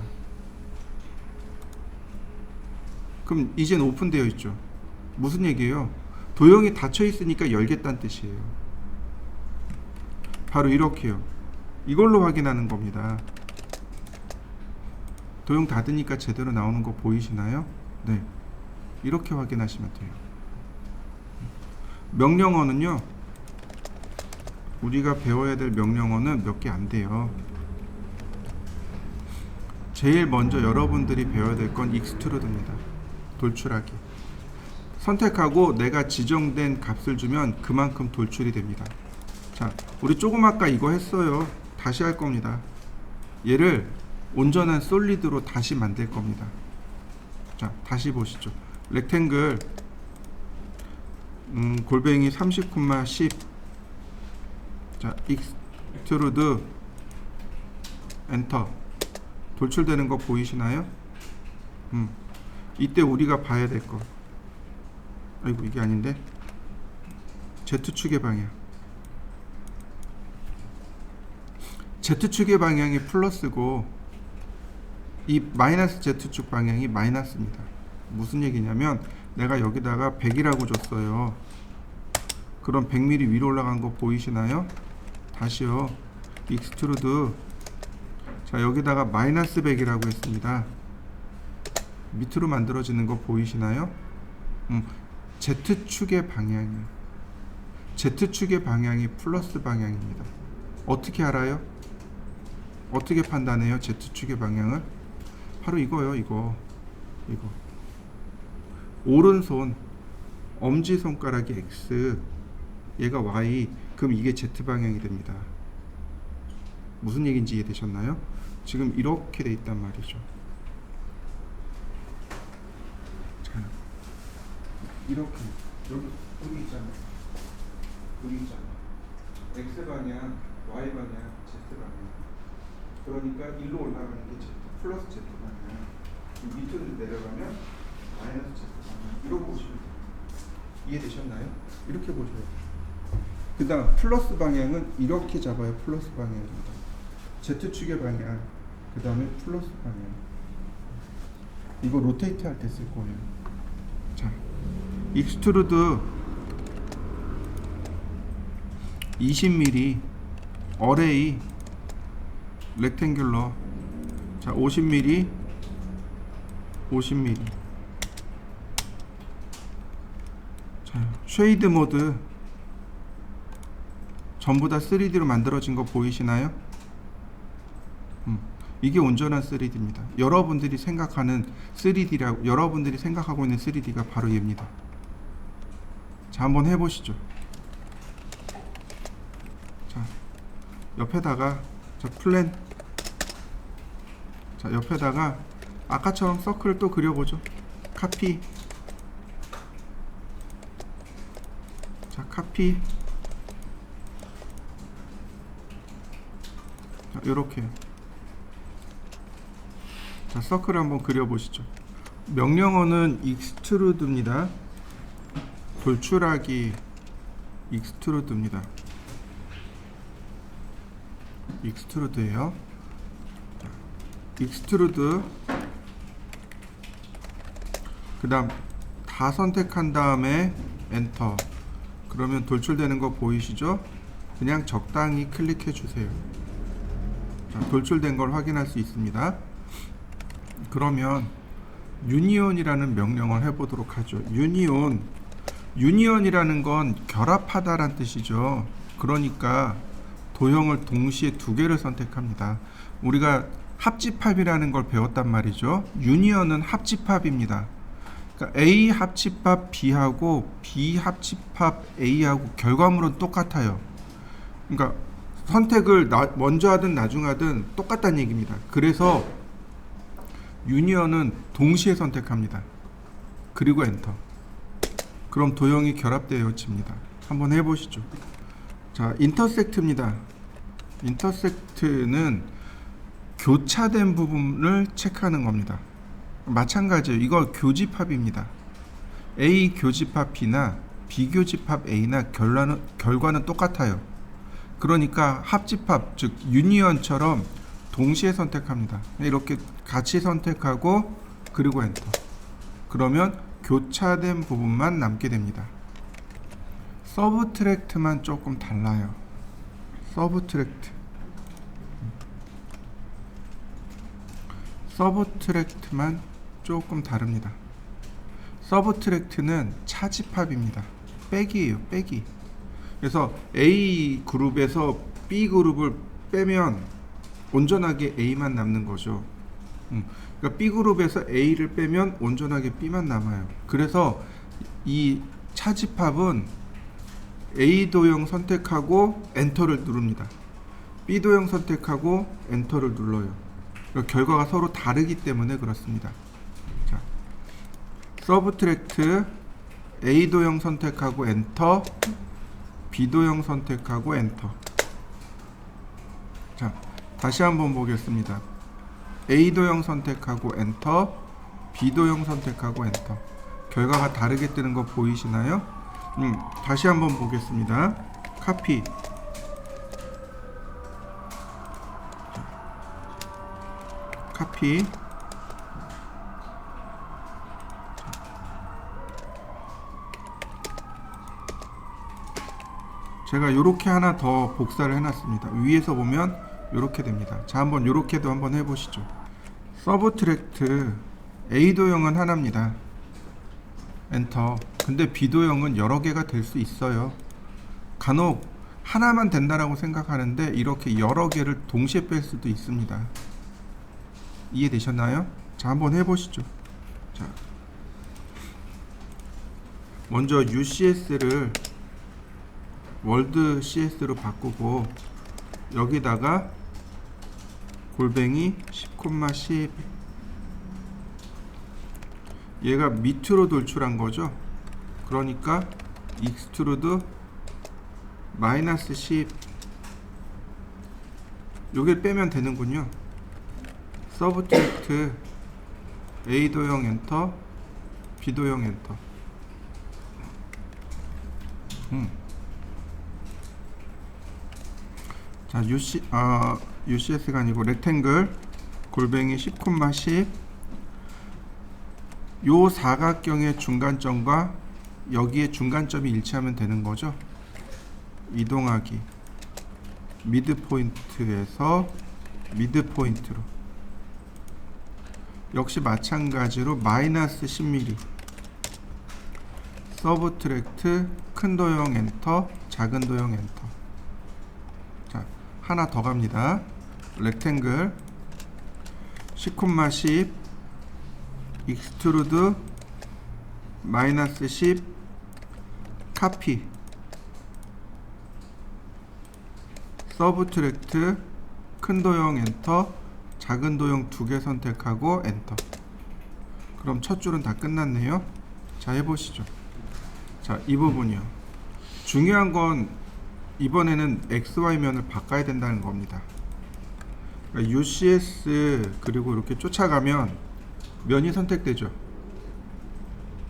그럼 이젠 오픈되어 있죠. 무슨 얘기예요? 도형이 닫혀 있으니까 열겠다는 뜻이에요. 바로 이렇게요. 이걸로 확인하는 겁니다. 도형 닫으니까 제대로 나오는 거 보이시나요? 네. 이렇게 확인하시면 돼요. 명령어는요, 우리가 배워야 될 명령어는 몇 개 안 돼요. 제일 먼저 여러분들이 배워야 될 건 익스트루드입니다. 돌출하기. 선택하고 내가 지정된 값을 주면 그만큼 돌출이 됩니다. 자, 우리 조금 아까 이거 했어요. 다시 할 겁니다. 얘를 온전한 솔리드로 다시 만들 겁니다. 자, 다시 보시죠. 렉탱글 골뱅이 30,10. 자, 익스트루드 엔터. 돌출되는 거 보이시나요? 이때 우리가 봐야 될 거. 아이고, 이게 아닌데. Z축의 방향. Z축의 방향이 플러스고 이 마이너스 Z축 방향이 마이너스입니다. 무슨 얘기냐면 내가 여기다가 100이라고 줬어요. 그럼 100mm 위로 올라간 거 보이시나요? 다시요. 익스트루드. 자, 여기다가 마이너스 100이라고 했습니다. 밑으로 만들어지는 거 보이시나요? Z축의 방향이요. Z축의 방향이 플러스 방향입니다. 어떻게 알아요? 어떻게 판단해요? Z축의 방향을? 바로 이거요. 이거 오른손 엄지손가락이 X, 얘가 Y, 그럼 이게 Z 방향이 됩니다. 무슨 얘기인지 이해되셨나요? 지금 이렇게 돼 있단 말이죠. 자, 이렇게 여기 있잖아. X 방향, Y 방향, Z 방향. 그러니까 일로 올라가는 게 Z, 플러스 Z 방향. 밑으로 내려가면 마이너스 Z 방향. 이러고 보시면 돼요. 이해되셨나요? 이렇게 보셔야 돼요. 그 다음 플러스 방향은 이렇게 잡아요. 플러스 방향입니다. Z축의 방향, 그 다음에 플러스 방향. 이거 로테이트 할 때 쓸 거예요. 자, 익스트루드 20mm 어레이 렉탱귤러. 자, 50mm 50mm. 자, 쉐이드 모드 전부 다 3D로 만들어진 거 보이시나요? 이게 온전한 3D입니다. 여러분들이 생각하는 3D라고, 여러분들이 생각하고 있는 3D가 바로 얘입니다. 자, 한번 해보시죠. 자, 옆에다가 자, 플랜. 자, 옆에다가 아까처럼 서클을 또 그려보죠. 카피. 자, 카피. 자, 요렇게. 자, 서클을 한번 그려보시죠. 명령어는 익스트루드입니다. 돌출하기 익스트루드입니다. 익스트루드예요. 익스트루드. 그 다음 다 선택한 다음에 엔터. 그러면 돌출되는 거 보이시죠? 그냥 적당히 클릭해 주세요. 자, 돌출된 걸 확인할 수 있습니다. 그러면 유니온이라는 명령을 해보도록 하죠. 유니온이라는 건 결합하다란 뜻이죠. 그러니까 도형을 동시에 두 개를 선택합니다. 우리가 합집합이라는 걸 배웠단 말이죠. 유니온은 합집합입니다. 그러니까 A 합집합 B하고 B 합집합 A하고 결과물은 똑같아요. 그러니까 선택을 먼저 하든 나중 하든 똑같다는 얘기입니다. 그래서 유니온은 동시에 선택합니다. 그리고 엔터. 그럼 도형이 결합되어집니다. 한번 해보시죠. 자, 인터섹트입니다. 인터섹트는 교차된 부분을 체크하는 겁니다. 마찬가지예요. 이거 교집합입니다. A 교집합 B나 B 교집합 A나 결과는 똑같아요. 그러니까 합집합, 즉 유니온처럼 동시에 선택합니다. 이렇게 같이 선택하고 그리고 엔터. 그러면 교차된 부분만 남게 됩니다. 서브트랙트만 조금 달라요. 서브트랙트만 조금 다릅니다. 서브트랙트는 차집합입니다. 빼기예요. 빼기. 그래서 A 그룹에서 B 그룹을 빼면 온전하게 A만 남는 거죠. 그러니까 B 그룹에서 A를 빼면 온전하게 B만 남아요. 그래서 이 차집합은 A 도형 선택하고 엔터를 누릅니다. B 도형 선택하고 엔터를 눌러요. 결과가 서로 다르기 때문에 그렇습니다. 자, 서브트랙트 A 도형 선택하고 엔터, B 도형 선택하고 엔터. 자, 다시 한번 보겠습니다. A 도형 선택하고 엔터, B 도형 선택하고 엔터. 결과가 다르게 뜨는 거 보이시나요? 다시 한번 보겠습니다. 카피. 카피. 제가 이렇게 하나 더 복사를 해놨습니다. 위에서 보면 이렇게 됩니다. 자, 한번 이렇게도 한번 해보시죠. 서브트랙트 A 도형은 하나입니다. 엔터. 근데 B 도형은 여러 개가 될 수 있어요. 간혹 하나만 된다라고 생각하는데 이렇게 여러 개를 동시에 뺄 수도 있습니다. 이해되셨나요? 자, 한번 해보시죠. 자, 먼저 UCS를 월드 CS로 바꾸고 여기다가 골뱅이 10,10 얘가 밑으로 돌출한 거죠. 그러니까 익스트루드 -10 요게 빼면 되는군요. 서브트랙트 A 도형 엔터, B 도형 엔터. 자, UCS가 아니고 렉탱글 골뱅이 10,10 요 사각형의 중간점과 여기에 중간점이 일치하면 되는 거죠. 이동하기 미드 포인트에서 미드 포인트로 역시 마찬가지로 마이너스 10mm 서브트랙트 큰 도형 엔터 작은 도형 엔터. 자, 하나 더 갑니다. 렉탱글 10,10 익스트루드 마이너스 10 카피 서브트랙트 큰 도형 엔터 작은 도형 2개 선택하고 엔터. 그럼 첫 줄은 다 끝났네요. 자, 해보시죠. 자, 이 부분이요. 중요한 건 이번에는 XY면을 바꿔야 된다는 겁니다. 그러니까 UCS 그리고 이렇게 쫓아가면 면이 선택되죠.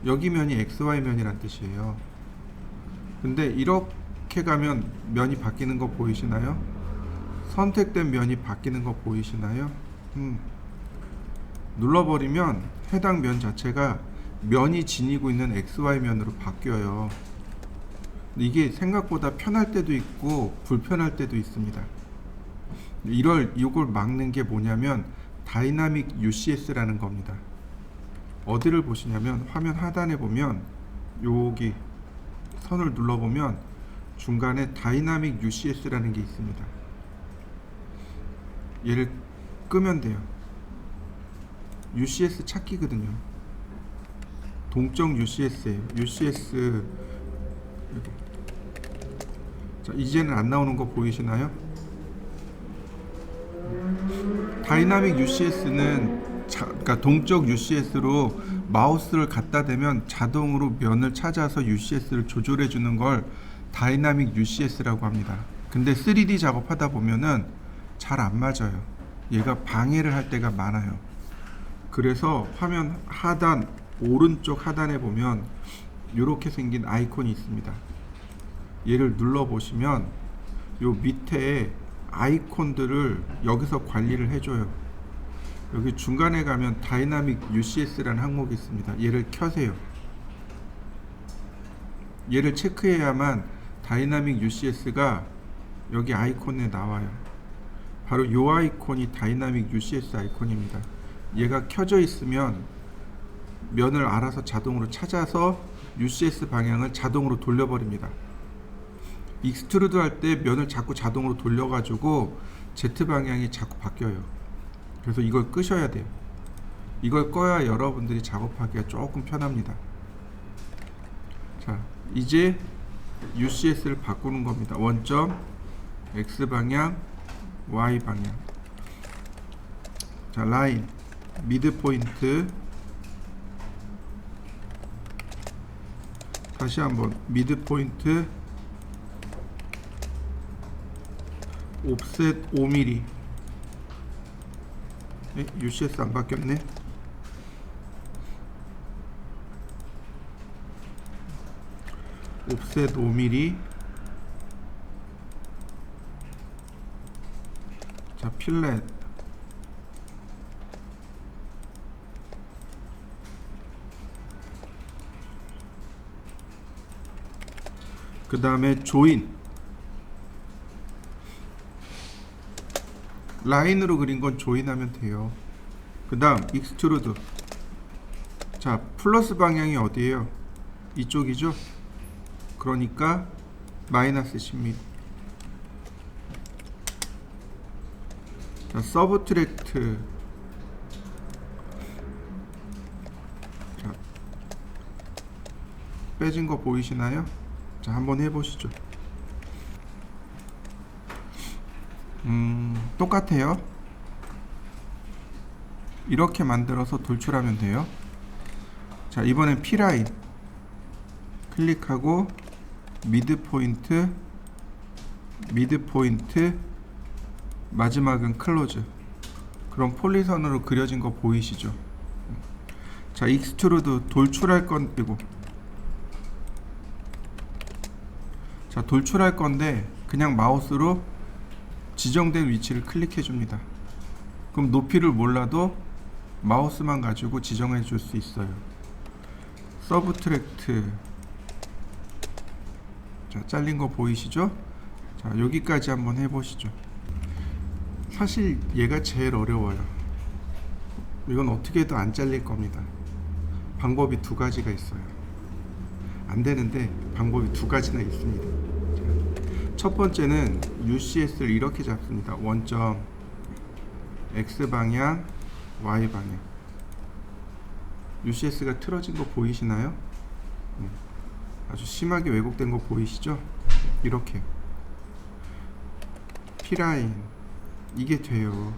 여기 면이 XY면이란 뜻이에요. 근데 이렇게 가면 면이 바뀌는 거 보이시나요? 선택된 면이 바뀌는 거 보이시나요? 눌러버리면 해당 면 자체가 면이 지니고 있는 XY면으로 바뀌어요. 이게 생각보다 편할 때도 있고 불편할 때도 있습니다. 이걸 막는 게 뭐냐면 다이나믹 UCS라는 겁니다. 어디를 보시냐면 화면 하단에 보면 여기 선을 눌러보면 중간에 다이나믹 UCS라는 게 있습니다. 얘를 끄면 돼요. UCS 찾기거든요. 동적 UCS예요. UCS. 자, 이제는 안 나오는 거 보이시나요? 다이나믹 UCS는 그러니까 동적 UCS로 마우스를 갖다 대면 자동으로 면을 찾아서 UCS를 조절해 주는 걸 다이나믹 UCS라고 합니다. 근데 3D 작업하다 보면은 잘 안 맞아요. 얘가 방해를 할 때가 많아요. 그래서 화면 하단 오른쪽 하단에 보면 이렇게 생긴 아이콘이 있습니다. 얘를 눌러 보시면 요 밑에 아이콘들을 여기서 관리를 해줘요. 여기 중간에 가면 다이나믹 UCS라는 항목이 있습니다. 얘를 켜세요. 얘를 체크해야만 다이나믹 UCS가 여기 아이콘에 나와요. 바로 이 아이콘이 다이나믹 UCS 아이콘입니다. 얘가 켜져 있으면 면을 알아서 자동으로 찾아서 UCS 방향을 자동으로 돌려버립니다. 익스트루드 할 때 면을 자꾸 자동으로 돌려가지고 Z 방향이 자꾸 바뀌어요. 그래서 이걸 끄셔야 돼요. 이걸 꺼야 여러분들이 작업하기가 조금 편합니다. 자, 이제 UCS를 바꾸는 겁니다. 원점 X 방향 Y 방향. 자, 라인 미드 포인트 다시 한번 미드 포인트 옵셋 5mm. UCS 안 바뀌었네. 옵셋 5mm. 자, 필렛 그 다음에 조인 라인으로 그린 건 조인하면 돼요. 그 다음 익스트루드. 자, 플러스 방향이 어디예요? 이쪽이죠? 그러니까 마이너스 10mm. 자, 서브트랙트. 자, 빼진 거 보이시나요? 자, 한번 해보시죠. 똑같아요. 이렇게 만들어서 돌출하면 돼요. 자, 이번엔 P라인 클릭하고 미드 포인트 마지막은 클로즈. 그럼 폴리선으로 그려진 거 보이시죠? 자, 익스트루드 돌출할 건 이거. 자, 돌출할 건데 그냥 마우스로 지정된 위치를 클릭해 줍니다. 그럼 높이를 몰라도 마우스만 가지고 지정해 줄 수 있어요. 서브트랙트. 자, 잘린 거 보이시죠? 자, 여기까지 한번 해보시죠. 사실 얘가 제일 어려워요. 이건 어떻게 해도 안 잘릴 겁니다. 방법이 두 가지가 있어요. 안 되는데 방법이 두 가지나 있습니다. 자, 첫 번째는 UCS를 이렇게 잡습니다. 원점 X방향, Y방향. UCS가 틀어진 거 보이시나요? 아주 심하게 왜곡된 거 보이시죠? 이렇게 P라인 이게 돼요.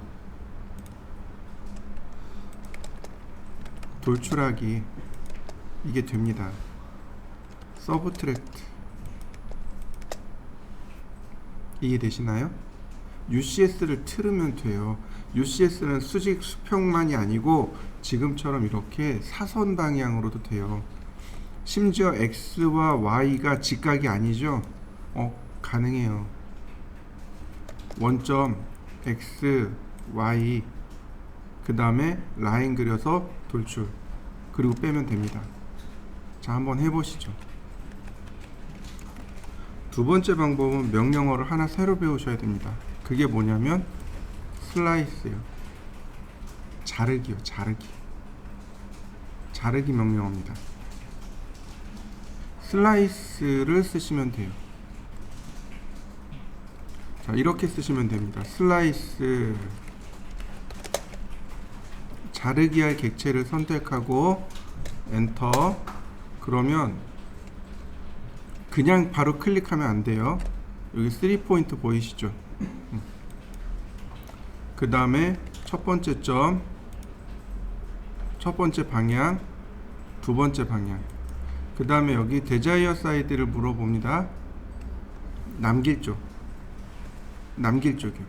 돌출하기 이게 됩니다. 서브트랙트 이해되시나요? UCS를 틀으면 돼요. UCS는 수직 수평만이 아니고 지금처럼 이렇게 사선 방향으로도 돼요. 심지어 X와 Y가 직각이 아니죠? 가능해요. 원점 X, Y 그 다음에 라인 그려서 돌출 그리고 빼면 됩니다. 자, 한번 해보시죠. 두 번째 방법은 명령어를 하나 새로 배우셔야 됩니다. 그게 뭐냐면 슬라이스요. 자르기요. 자르기 명령어입니다. 슬라이스를 쓰시면 돼요. 자, 이렇게 쓰시면 됩니다. 슬라이스 자르기 할 객체를 선택하고 엔터. 그러면 그냥 바로 클릭하면 안 돼요. 여기 3포인트 보이시죠? 그 다음에 첫 번째 점, 첫 번째 방향, 두 번째 방향. 그 다음에 여기 데자이어 사이드를 물어봅니다. 남길 쪽, 남길 쪽이요.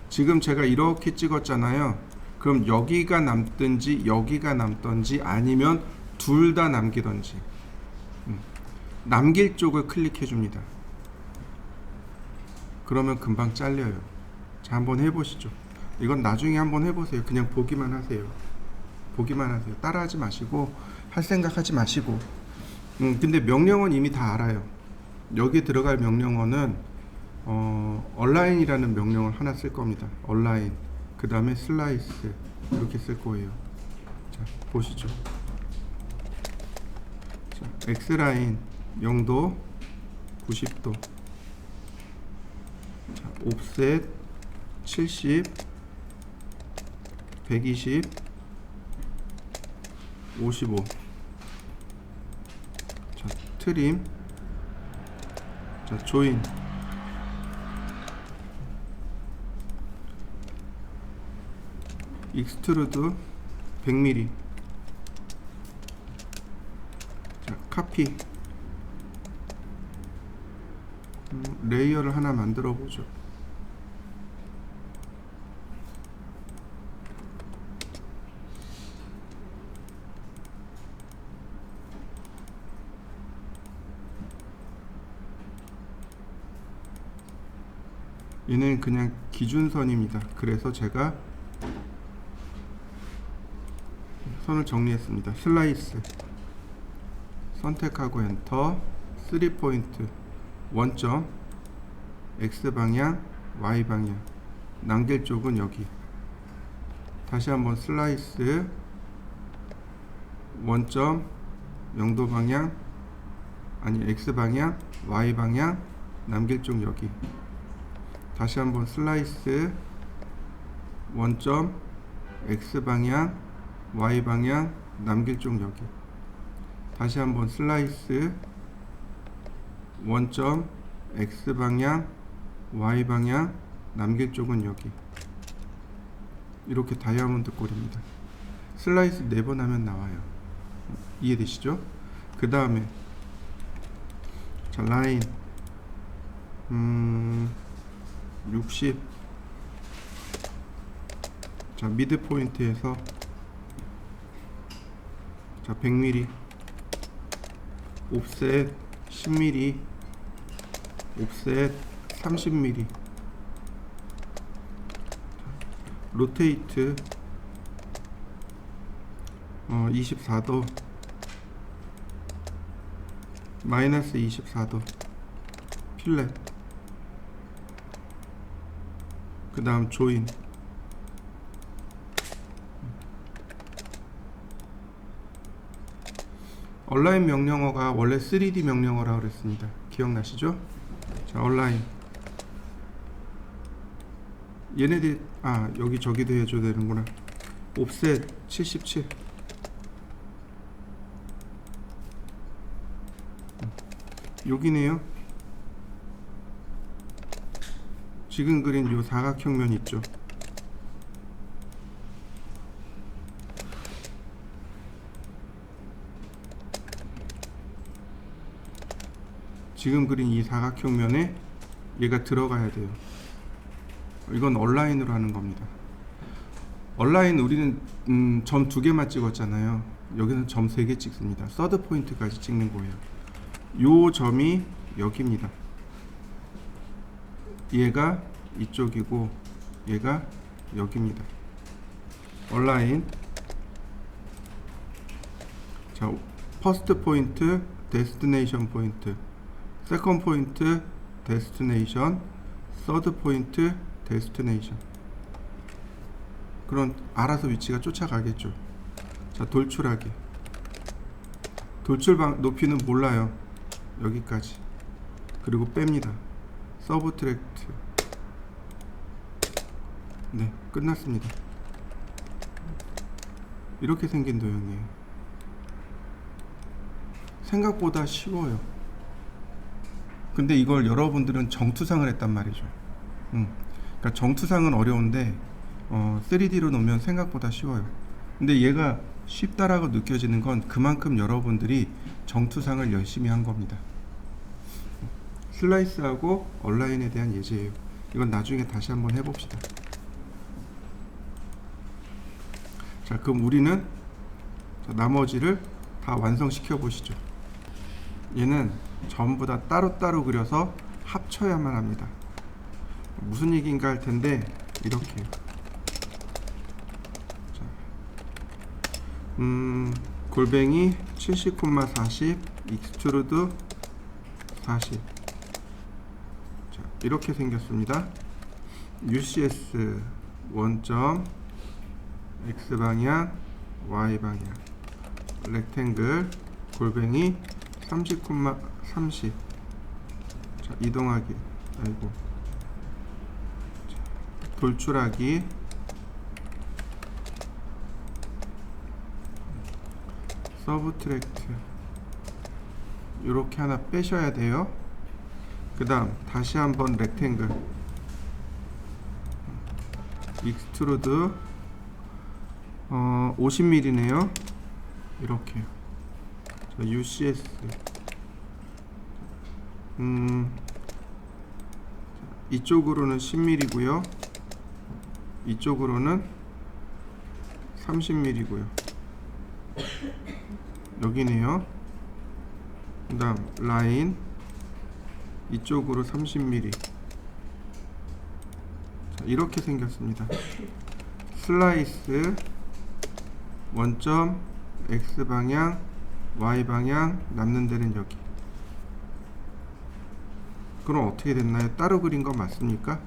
지금 제가 이렇게 찍었잖아요. 그럼 여기가 남든지 여기가 남든지 아니면 둘 다 남기든지. 남길 쪽을 클릭해 줍니다. 그러면 금방 잘려요. 자, 한번 해보시죠. 이건 나중에 한번 해보세요. 그냥 보기만 하세요. 보기만 하세요. 따라하지 마시고 할 생각 하지 마시고. 근데 명령어는 이미 다 알아요. 여기 들어갈 명령어는 얼라인이라는 명령을 하나 쓸 겁니다. 얼라인 그 다음에 슬라이스 이렇게 쓸 거예요. 자, 보시죠. 자, X라인 0도 90도. 자, 옵셋 70 120 55. 자, 트림. 자, 조인. 익스트루드 100mm. 자, 카피. 레이어를 하나 만들어 보죠. 얘는 그냥 기준선입니다. 그래서 제가 선을 정리했습니다. 슬라이스 선택하고 엔터. 3포인트 원점 X방향 Y방향. 남길 쪽은 여기. 다시 한번 슬라이스 원점 0도 방향 아니 X방향 Y방향. 남길 쪽 여기. 다시 한번 슬라이스 원점 X방향 Y방향. 남길 쪽 여기. 다시 한번 슬라이스 원점 X방향 Y방향. 남길 쪽은 여기. 이렇게 다이아몬드 꼴입니다. 슬라이스 4번 하면 나와요. 이해되시죠? 그 다음에 자, 라인 60. 자, 미드 포인트에서 자, 100mm. 옵셋 10mm. 옵셋 30mm. 로테이트 24도 마이너스 24도. 필렛 그 다음 조인. 얼라인 명령어가 원래 3D 명령어라고 그랬습니다. 기억나시죠? 자, 얼라인. 얘네들 여기 저기도 해줘야 되는구나. 옵셋 77. 여기네요. 지금 그린 요 사각형면 있죠. 지금 그린 이 사각형면에 얘가 들어가야 돼요. 이건 얼라인으로 하는 겁니다. 얼라인 우리는 점 2개만 찍었잖아요. 여기는 점 3개 찍습니다. 서드 포인트까지 찍는 거예요. 요 점이 여기입니다. 얘가 이쪽이고 얘가 여기입니다. 얼라인. 자, 퍼스트 포인트, 데스티네이션 포인트, 세컨 포인트, 데스티네이션, 서드 포인트, 데스티네이션. 그럼 알아서 위치가 쫓아가겠죠. 자, 돌출하기. 돌출 높이는 몰라요. 여기까지. 그리고 뺍니다. 서브트랙트. 네, 끝났습니다. 이렇게 생긴 도형이에요. 생각보다 쉬워요. 근데 이걸 여러분들은 정투상을 했단 말이죠. 그러니까 정투상은 어려운데 3D로 놓으면 생각보다 쉬워요. 근데 얘가 쉽다라고 느껴지는 건 그만큼 여러분들이 정투상을 열심히 한 겁니다. 슬라이스하고 얼라인에 대한 예제예요. 이건 나중에 다시 한번 해봅시다. 자, 그럼 우리는 나머지를 다 완성시켜 보시죠. 얘는 전부 다 따로따로 그려서 합쳐야만 합니다. 무슨 얘기인가 할 텐데 이렇게요. 자, 골뱅이 70,40 익스트루드 40. 자, 이렇게 생겼습니다. UCS 원점 X방향 Y방향 렉탱글 골뱅이 30,30. 자, 이동하기. 아이고. 자, 돌출하기. 서브트랙트. 요렇게 하나 빼셔야 돼요. 그 다음 다시 한번 렉탱글 익스트루드 50mm네요. 이렇게요. 자, UCS 이쪽으로는 10mm고요. 이쪽으로는 30mm고요. 여기네요. 그 다음 라인 이쪽으로 30mm. 자, 이렇게 생겼습니다. 슬라이스 원점 X방향 Y방향 남는 데는 여기. 그럼 어떻게 됐나요? 따로 그린 거 맞습니까?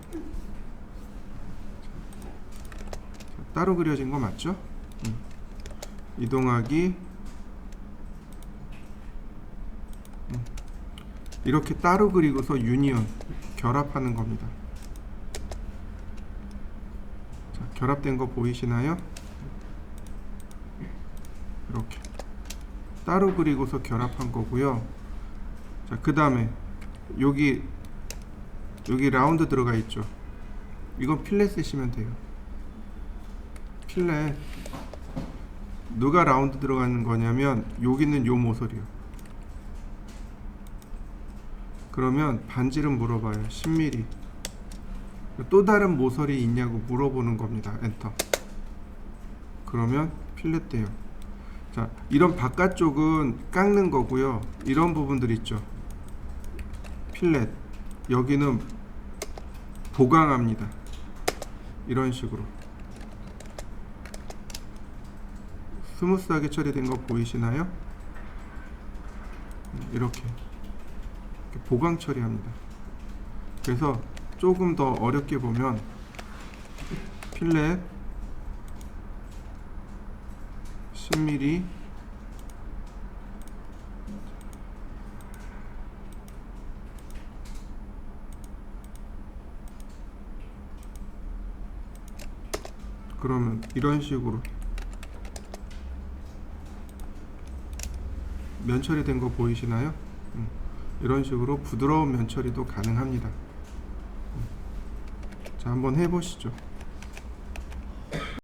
따로 그려진 거 맞죠? 이동하기. 이렇게 따로 그리고서 유니온 결합하는 겁니다. 자, 결합된 거 보이시나요? 이렇게 따로 그리고서 결합한 거고요. 자, 그 다음에 여기 라운드 들어가 있죠. 이건 필렛 쓰시면 돼요. 필렛. 누가 라운드 들어가는 거냐면 여기는 요 모서리요. 그러면 반지름 물어봐요. 10mm. 또 다른 모서리 있냐고 물어보는 겁니다. 엔터. 그러면 필렛 돼요. 자, 이런 바깥쪽은 깎는 거고요. 이런 부분들 있죠. 필렛. 여기는 보강합니다. 이런 식으로. 스무스하게 처리된 거 보이시나요? 이렇게 보강 처리합니다. 그래서 조금 더 어렵게 보면 필렛 10mm 그러면 이런 식으로 면 처리된 거 보이시나요? 이런 식으로 부드러운 면 처리도 가능합니다. 자, 한번 해보시죠.